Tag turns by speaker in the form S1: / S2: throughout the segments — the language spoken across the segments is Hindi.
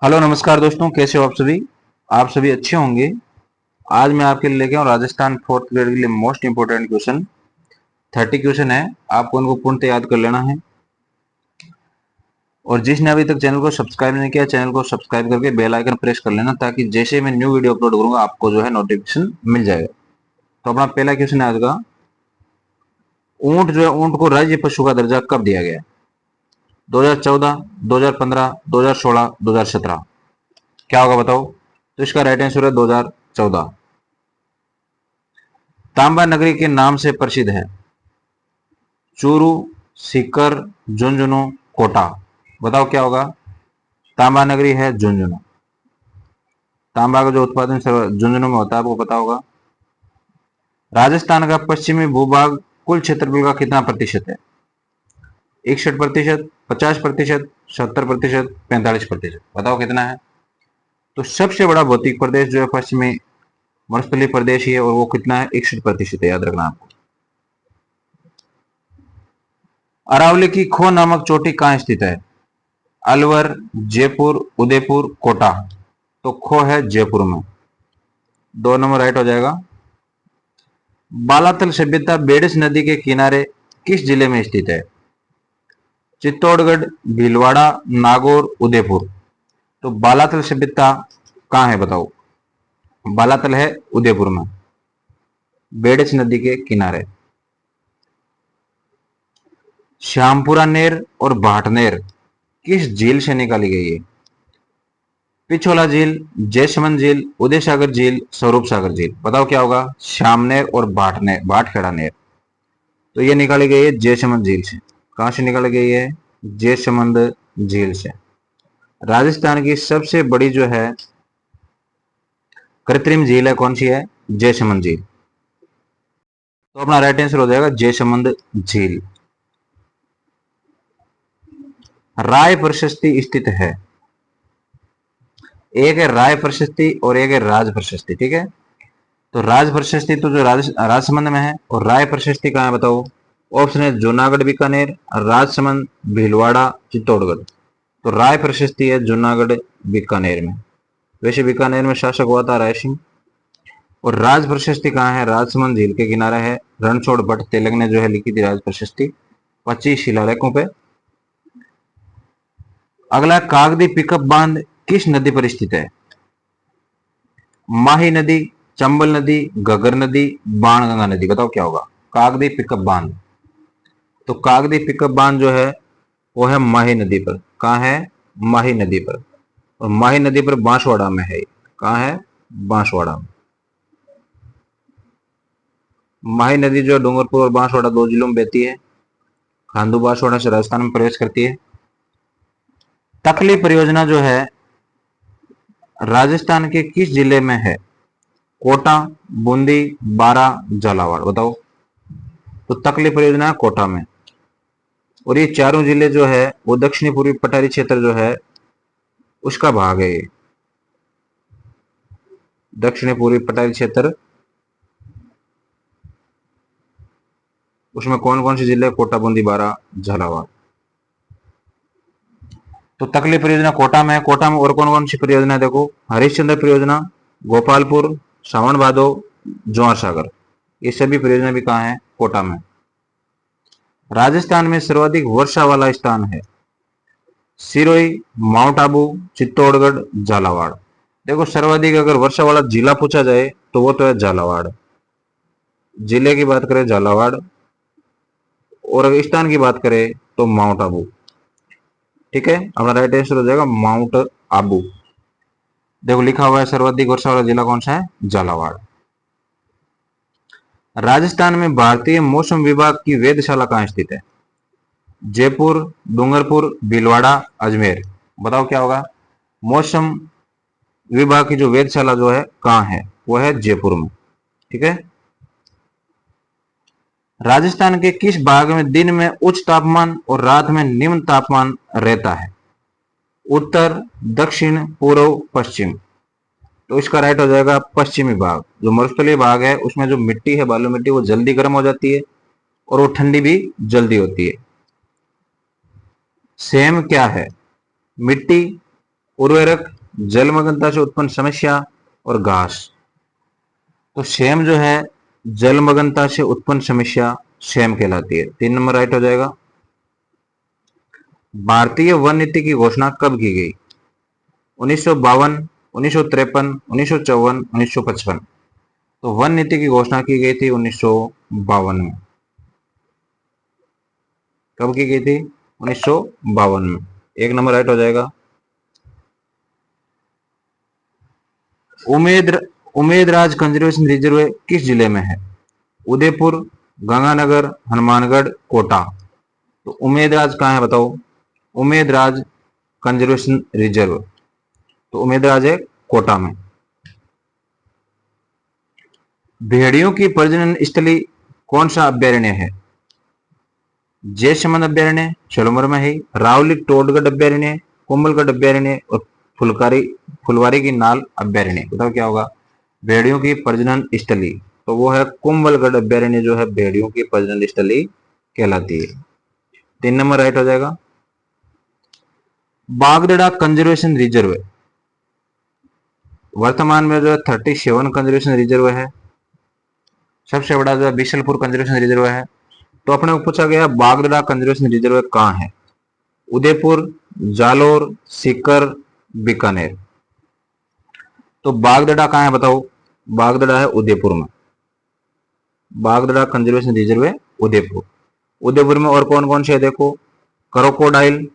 S1: हेलो नमस्कार दोस्तों, कैसे हो आप सभी अच्छे होंगे। आज मैं आपके लिए लेके आऊँ राजस्थान फोर्थ ग्रेड के लिए मोस्ट इंपोर्टेंट क्वेश्चन 30 क्वेश्चन है। आपको उनको पूर्णतः याद कर लेना है। और जिसने अभी तक चैनल को सब्सक्राइब नहीं किया, चैनल को सब्सक्राइब करके बेल आइकन प्रेस कर लेना, ताकि जैसे मैं न्यू वीडियो अपलोड करूंगा आपको जो है नोटिफिकेशन मिल जाएगा। तो अपना पहला क्वेश्चन है आज का, ऊंट जो है, ऊंट को राज्य पशु का दर्जा कब दिया गया? 2014, 2015, 2016, 2017। क्या होगा बताओ? तो इसका राइट आंसर है 2014। तांबा नगरी के नाम से प्रसिद्ध है? चूरू, सीकर, झुंझुनू, कोटा। बताओ क्या होगा? तांबा नगरी है झुंझुनू। तांबा का जो उत्पादन झुंझुनू में होता है, आपको पता होगा। राजस्थान का पश्चिमी भूभाग कुल क्षेत्रफल का कितना प्रतिशत है? 61%, 50%, 70%, 45%। बताओ कितना है? तो सबसे बड़ा भौतिक प्रदेश जो है पश्चिमी मरुस्थलीय प्रदेश ही है, और वो कितना है? 61% है, याद रखना आपको। अरावली की खो नामक चोटी कहाँ स्थित है? अलवर, जयपुर, उदयपुर, कोटा। तो खो है जयपुर में। 2 नंबर राइट हो जाएगा। बालातल सभ्यता बेड़स नदी के किनारे किस जिले में स्थित है? चित्तौड़गढ़, भीलवाड़ा, नागौर, उदयपुर। तो बालातल सभ्यता कहाँ है बताओ? बालातल है उदयपुर में, बेड़स नदी के किनारे। श्यामपुरा नेर और भाटनेर किस झील से निकाली गई है? पिछोला झील, जयसमंद झील, उदय सागर झील, स्वरूप सागर झील। बताओ क्या होगा? श्यामनेर और भाटखेड़ा नेर। तो ये निकाली गई है जयसमंद झील से। कहां से निकाली गई है? जयसमंद झील से। राजस्थान की सबसे बड़ी जो है कृत्रिम झील है, कौन सी है? जयसमंद झील। तो अपना राइट आंसर हो जाएगा जयसमंद झील। राय प्रशस्ति स्थित है? एक है राय प्रशस्ति और एक है राज प्रशस्ति, ठीक है। तो राज प्रशस्ति तो जो राजसमंद में है, और राय प्रशस्ति कहाँ है बताओ? ऑप्शन है जूनागढ़, बीकानेर, राजसमंद, भीलवाड़ा, चित्तौड़गढ़। तो राय प्रशस्ति है जूनागढ़, बीकानेर में। वैसे बीकानेर में शासक हुआ था राय सिंह। और राज प्रशस्ति कहाँ है? राजसमंद झील के किनारे है। रणछोड़ भट्ट तेलंग ने जो है लिखी थी राज प्रशस्ति, 25 शिलालेखों पे। अगला, कागदी पिकअप बांध किस नदी पर स्थित है? माही नदी, चंबल नदी, घग्गर नदी, बाणगंगा नदी। बताओ क्या होगा? कागदी पिकअप बांध। तो कागदी पिकअप बांध जो है वो है माही नदी पर। कहाँ है? माही नदी पर। और माही नदी पर बांसवाड़ा में है। कहाँ है? बांसवाड़ा में। माही नदी जो डूंगरपुर और बांसवाड़ा 2 जिलों में बहती है। खांडू बांसवाड़ा से राजस्थान में प्रवेश करती है। तकली परियोजना जो है राजस्थान के किस जिले में है? कोटा, बूंदी, बारा, झालावाड़। बताओ। तो तकली परियोजना है कोटा में। और ये चारों जिले जो है वो दक्षिणी पूर्वी पठारी क्षेत्र जो है उसका भाग है। ये दक्षिणी पूर्वी पठारी क्षेत्र, उसमें कौन कौन से जिले? कोटा, बूंदी, बारा, झालावाड़। तो तकली परियोजना कोटा में है। कोटा में और कौन कौन सी परियोजना है देखो? हरिश्चंद्र परियोजना, गोपालपुर, सावन भादो, जवाहर सागर। ये सभी परियोजना भी कहाँ है? कोटा में। राजस्थान में सर्वाधिक वर्षा वाला स्थान है? सिरोही, माउंट आबू, चित्तौड़गढ़, झालावाड़। देखो, सर्वाधिक अगर वर्षा वाला जिला पूछा जाए तो वो तो है झालावाड़। जिले की बात करें झालावाड़, और अगर स्थान की बात करें तो माउंट आबू। ठीक है, अपना राइट आंसर हो जाएगा माउंट आबू। देखो लिखा हुआ है सर्वाधिक वर्षा वाला जिला कौन सा है? झालावाड़। राजस्थान में भारतीय मौसम विभाग की वेधशाला कहाँ स्थित है? जयपुर, डूंगरपुर, भीलवाड़ा, अजमेर। बताओ क्या होगा? मौसम विभाग की जो वेधशाला जो है कहाँ है? वो है जयपुर में। ठीक है। राजस्थान के किस भाग में दिन में उच्च तापमान और रात में निम्न तापमान रहता है? उत्तर, दक्षिण, पूर्व, पश्चिम। तो इसका राइट हो जाएगा पश्चिमी भाग। जो मरुस्थलीय भाग है उसमें जो मिट्टी है, बालू मिट्टी, वो जल्दी गर्म हो जाती है और वो ठंडी भी जल्दी होती है। सेम क्या है? मिट्टी, उर्वरक, जलमग्नता से उत्पन्न समस्या और घास। तो सेम जो है जलमग्नता से उत्पन्न समस्या सेम कहलाती है। 3 नंबर राइट हो जाएगा। भारतीय वन नीति की घोषणा कब की गई? 1952, 1953, 1954, 1955। तो वन नीति की घोषणा की गई थी 1952 में। कब की गई थी? 1952 में। 1 नंबर राइट हो जाएगा। उमेदराज कंजर्वेशन रिजर्व किस जिले में है? उदयपुर, गंगानगर, हनुमानगढ़, कोटा। तो उमेदराज कहाँ है बताओ? उमेदराज कंजर्वेशन रिजर्व, तो उमेदराज है कोटा में। भेड़ियों की प्रजनन स्थली कौन सा अभ्यारण्य है? जयसमंद अभ्यारण्य, छलोमर में है, रावली टोडगढ़ अभ्यारण्य, कोमलगढ़ अभ्यारण्य और फुलवारी की नाल अभ्यारण्य। बताओ क्या होगा? भेड़ियों की प्रजनन स्थली तो वो है कुंभलगढ़ अभ्यारण्य, जो है भेड़ियों की प्रजनन स्थली कहलाती है। 3 नंबर राइट हो जाएगा। बागदड़ा कंजर्वेशन रिजर्व वर्तमान में जो है 37 कंजर्वेशन रिजर्व है। सबसे बड़ा जो है बिशलपुर कंजर्वेशन रिजर्व है। तो अपने को पूछा गया बागदड़ा कंजर्वेशन रिजर्व कहाँ है? उदयपुर, जालोर, सीकर, बीकानेर। तो बागदड़ा कहाँ है बताओ? बागदड़ा है उदयपुर में। बागदड़ा कंजर्वेशन रिजर्व है उदयपुर। उदयपुर में और कौन कौन से है देखो? क्रोकोडाइल,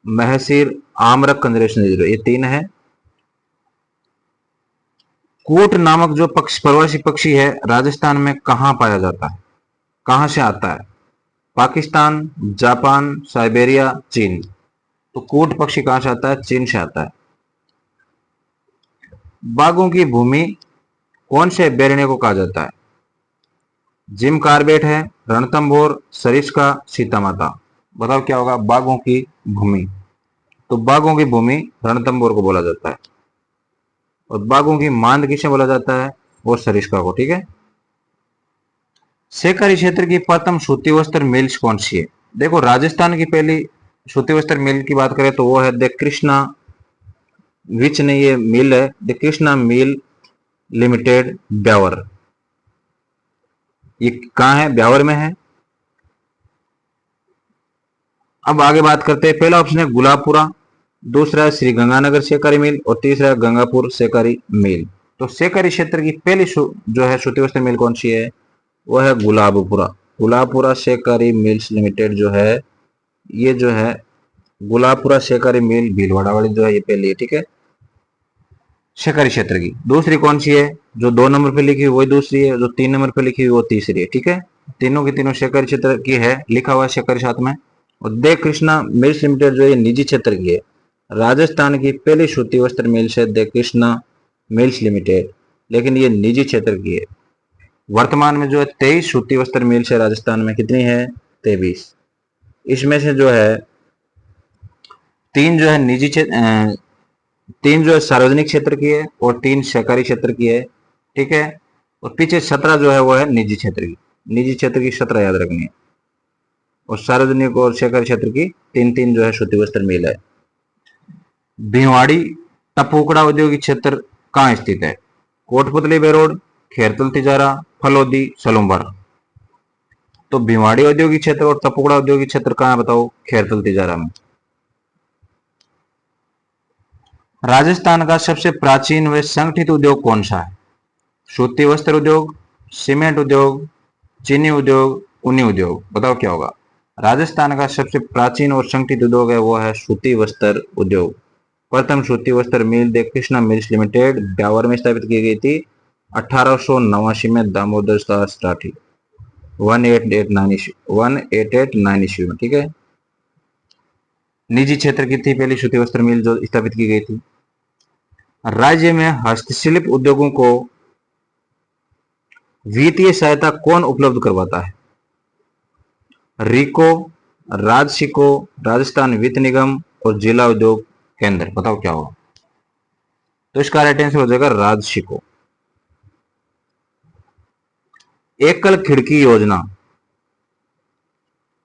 S1: महसीर, आमरक कंजर्वेशन रिजर्व, ये 3 है। कूट नामक जो प्रवासी पक्षी है राजस्थान में कहाँ पाया जाता है? कहाँ से आता है? पाकिस्तान, जापान, साइबेरिया, चीन। तो कूट पक्षी कहाँ से आता है? चीन से आता है। बाघों की भूमि कौन से अभ्यारण्य को कहा जाता है? जिम कार्बेट है, रणथंभौर, सरिस्का, सीता माता। बताओ क्या होगा? बाघों की भूमि, तो बाघों की भूमि रणथंभौर को बोला जाता है। और बाघों की मांद किसे बोला जाता है? वो सरिस्का को। ठीक है। सहकारी क्षेत्र की प्रथम सूती वस्त्र मिल्स कौन सी है? देखो राजस्थान की पहली सूती वस्त्र मिल की बात करें तो वो है द कृष्णा, विच ने ये मिल है the Krishna mill limited, Beawar. ये कहाँ है? ब्यावर में है। अब आगे बात करते हैं। पहला ऑप्शन है गुलाबपुरा, दूसरा है श्री गंगानगर सहकारी मिल और तीसरा है गंगापुर सहकारी मिल। तो सहकारी क्षेत्र की पहली जो है सूती वस्त्र मिल कौन सी है? वो है गुलाबपुरा। गुलाबपुरा सहकारी मिल्स लिमिटेड जो है, ये जो है गुलाबपुरा सहकारी मिल भीलवाड़ा वाली जो है ये पहली है। ठीक है, सहकारी क्षेत्र की। दूसरी कौन सी है? जो 2 नंबर पे लिखी हुई वही दूसरी है, जो 3 नंबर पे लिखी हुई वो तीसरी है। ठीक है, तीनों की तीनों सहकारी क्षेत्र की है, लिखा हुआ है सहकारी साथ में। और दे कृष्णा मिल्स लिमिटेड जो है निजी क्षेत्र की है। राजस्थान की पहली सूती वस्त्र मिल्स है दे कृष्णा मिल्स लिमिटेड, लेकिन ये निजी क्षेत्र की है। वर्तमान में जो है 23 सूती वस्त्र मिल्स है राजस्थान में। कितनी है? 23। इसमें से जो है 3 जो है निजी क्षेत्र, 3 जो है सार्वजनिक क्षेत्र की है और 3 सहकारी क्षेत्र की है। ठीक है, और पीछे 17 जो है वो है निजी क्षेत्र की। निजी क्षेत्र की 17 याद रखनी है, और सार्वजनिक और सहकारी क्षेत्र की 3-3 जो है सूती वस्त्र मिल है। भिवाड़ी टपुकड़ा औद्योगिक क्षेत्र कहाँ स्थित है? कोटपुतली बेरोड, खेरतल तिजारा, फलोदी, सलूम्बर। तो भिवाड़ी औद्योगिक क्षेत्र और टपुकड़ा औद्योगिक क्षेत्र कहाँ है बताओ? खेरतल तिजारा में। राजस्थान का सबसे प्राचीन व संगठित उद्योग कौन सा है? सूती वस्त्र उद्योग, सीमेंट उद्योग, चीनी उद्योग, ऊनी उद्योग। बताओ क्या होगा? राजस्थान का सबसे प्राचीन और संगठित उद्योग है वो है सूती वस्त्र उद्योग। प्रथम सूती वस्त्र मिल दे कृष्णा मिल्स लिमिटेड ब्यावर में स्थापित की गई थी 1889 में, दामोदर दास राठी 1889 ईस्वी में। ठीक है, निजी क्षेत्र की थी पहली सूती वस्त्र मिल जो स्थापित की गई थी। राज्य में हस्तशिल्प उद्योगों को वित्तीय सहायता कौन उपलब्ध करवाता है? रिको, राजसिको, राजस्थान वित्त निगम और जिला उद्योग केंद्र। बताओ क्या होगा? तो इसका राइट आंसर हो जाएगा राजसिको। एकल खिड़की योजना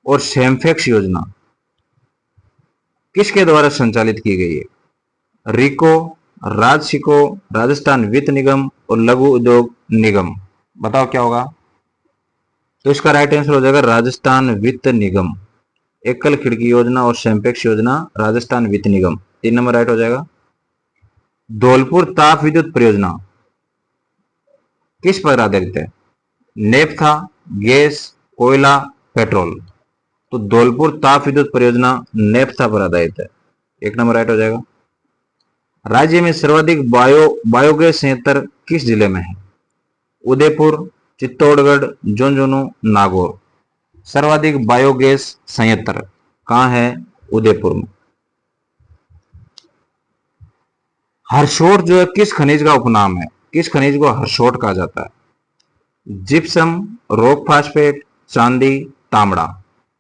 S1: और सेमफेक्स योजना किसके द्वारा संचालित की गई है? रिको, राजसिको, राजस्थान वित्त निगम और लघु उद्योग निगम। बताओ क्या होगा? तो इसका राइट आंसर हो जाएगा राजस्थान वित्त निगम। एकल खिड़की योजना और सेंपेक्स योजना राजस्थान वित्त निगम, 3 नंबर राइट हो जाएगा। धौलपुर ताप विद्युत परियोजना किस पर आधारित है? नेफ्था, गैस, कोयला, पेट्रोल। तो धौलपुर ताप विद्युत परियोजना नेफ्था पर आधारित है, 1 नंबर राइट हो जाएगा। राज्य में सर्वाधिक बायोगैस संयंत्र किस जिले में है? उदयपुर, चित्तौड़गढ़, झुंझुनू, नागौर। सर्वाधिक बायोगैस संयंत्र कहां है? उदयपुर में। हरसोट जो है किस खनिज का उपनाम है? किस खनिज को हरसोट कहा जाता है? जिप्सम, रॉक फास्फेट, चांदी, तांबड़ा।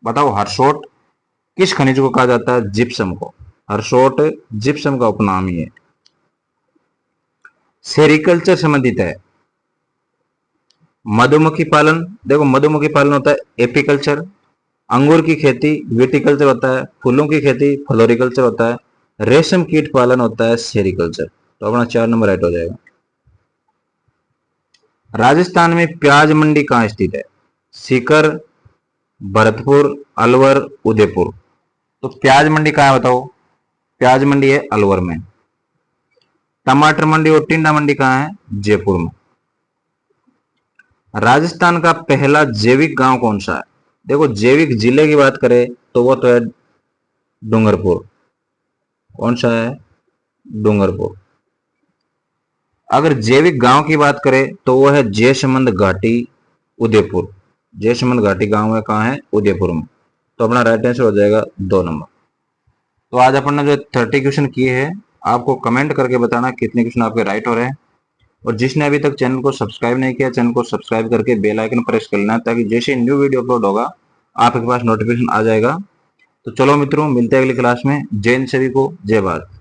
S1: बताओ हरसोट किस खनिज को कहा जाता है? जिप्सम को। हरसोट जिप्सम का उपनाम ही है। सेरिकल्चर संबंधित है मधुमक्खी पालन। देखो मधुमक्खी पालन होता है एपीकल्चर, अंगूर की खेती विटिकल्चर होता है, फूलों की खेती फ्लोरिकल्चर होता है, रेशम कीट पालन होता है सेरिकल्चर। तो अपना 4 नंबर राइट हो जाएगा। राजस्थान में प्याज मंडी कहां स्थित है? सीकर, भरतपुर, अलवर, उदयपुर। तो प्याज मंडी कहां है बताओ? प्याज मंडी है अलवर में। टमाटर मंडी और टिंडा मंडी कहां है? जयपुर में। राजस्थान का पहला जैविक गांव कौन सा है? देखो जैविक जिले की बात करें तो वो तो है डूंगरपुर। कौन सा है? डूंगरपुर। अगर जैविक गांव की बात करें तो वो है जयसमंद घाटी, उदयपुर। जयसमंद घाटी गांव है कहां है? उदयपुर में। तो अपना राइट आंसर हो जाएगा 2 नंबर। तो आज अपन ने जो 30 क्वेश्चन किए हैं, आपको कमेंट करके बताना कितने क्वेश्चन आपके राइट हो रहे हैं। और जिसने अभी तक चैनल को सब्सक्राइब नहीं किया, चैनल को सब्सक्राइब करके बेल आइकन प्रेस कर लेना, ताकि जैसे न्यू वीडियो अपलोड होगा आपके पास नोटिफिकेशन आ जाएगा। तो चलो मित्रों, मिलते हैं अगली क्लास में। जय हिंद सभी को, जय भारत।